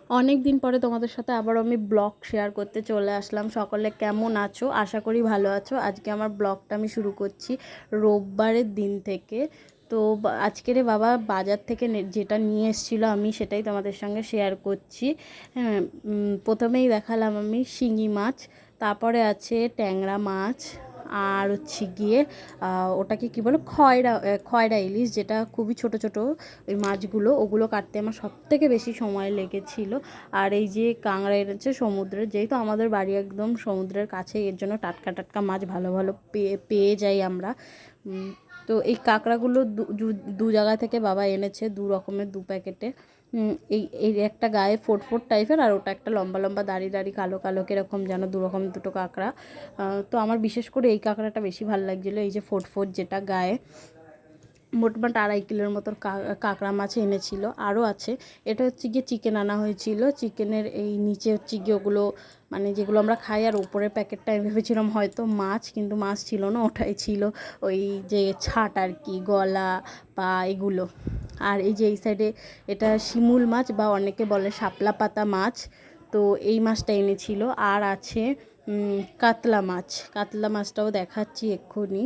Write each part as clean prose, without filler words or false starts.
অনেক দিন পরে তোমাদের সাথে আবার আমি ব্লগ শেয়ার করতে চলে আসলাম। সকলে কেমন আছো? আশা করি ভালো আছো। আজকে আমার ব্লগটা আমি শুরু করছি রোববারের দিন থেকে। তো আজকের বাবা বাজার থেকে যেটা নিয়ে এসেছিলো আমি সেটাই তোমাদের সঙ্গে শেয়ার করছি। হ্যাঁ, প্রথমেই দেখালাম আমি শিঙি মাছ, তারপরে আছে ট্যাংরা মাছ, আর হচ্ছে গিয়ে ওটাকে কী বলো, খয়রা ইলিশ, যেটা খুবই ছোট ছোট ওই মাছগুলো, ওগুলো কাটতে আমার সবথেকে বেশি সময় লেগেছিল। আর এই যে কাঁকড়া এনেছে সমুদ্রের, যেহেতু আমাদের বাড়ি একদম সমুদ্রের কাছে, এর জন্য টাটকা টাটকা মাছ ভালো ভালো পেয়ে যাই আমরা। তো এই কাঁকড়াগুলো দু জায়গা থেকে বাবা এনেছে, দু রকমের, দু প্যাকেটে। এই এই একটা গায়ে ফোট ফোট টাইপের, আর ওটা একটা লম্বা লম্বা দাড়ি দাড়ি কালো কালো কীরকম যেন, দু রকম দুটো কাঁকড়া। তো আমার বিশেষ করে এই কাঁকড়াটা বেশি ভালো লাগছিলো, এই যে ফোট ফোট যেটা গায়ে। মোটমাট 2.5 কিলোর মতো কাঁকড়া মাছ এনেছিল। আরও আছে, এটা হচ্ছে গিয়ে চিকেন আনা হয়েছিল। চিকেনের এই নিচে হচ্ছে গিয়ে ওগুলো, মানে যেগুলো আমরা খাই, আর ওপরের প্যাকেটটা আমি ভেবেছিলাম হয়তো মাছ, কিন্তু মাছ ছিল না, ওটাই ছিল ওই যে ছাট আর কি, গলা পা এগুলো। আর এই যে এই সাইডে এটা শিমুল মাছ, বা অনেকে বলে শাপলা পাতা মাছ। তো এই মাছটা এনেছিল। আর আছে কাতলা মাছ। কাতলা মাছটাও দেখাচ্ছি এক্ষুনি।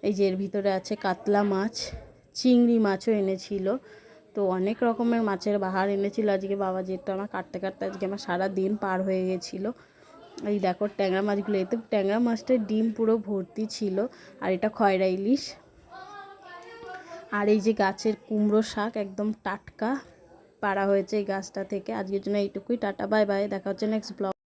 এই যে এর ভিতরে আছে কাতলা মাছ। চিংড়ি মাছও এনেছিল। তো অনেক রকমের মাছের বাহার এনেছিল আজকে বাবা, যেটা আমার কাটতে কাটতে আজকে আমার সারা দিন পার হয়ে গেছিলো। এই দেখো ট্যাংরা মাছগুলো, এতে ট্যাংরা মাছটার ডিম পুরো ভর্তি ছিল। আর এটা খয়রা ইলিশ। আর এই যে গাছের কুমড়ো শাক, একদম টাটকা পাড়া হয়েছে এই গাছটা থেকে। আজকের জন্য এইটুকুই, টাটা বাই বাই, দেখা হচ্ছে নেক্সট ব্লগ।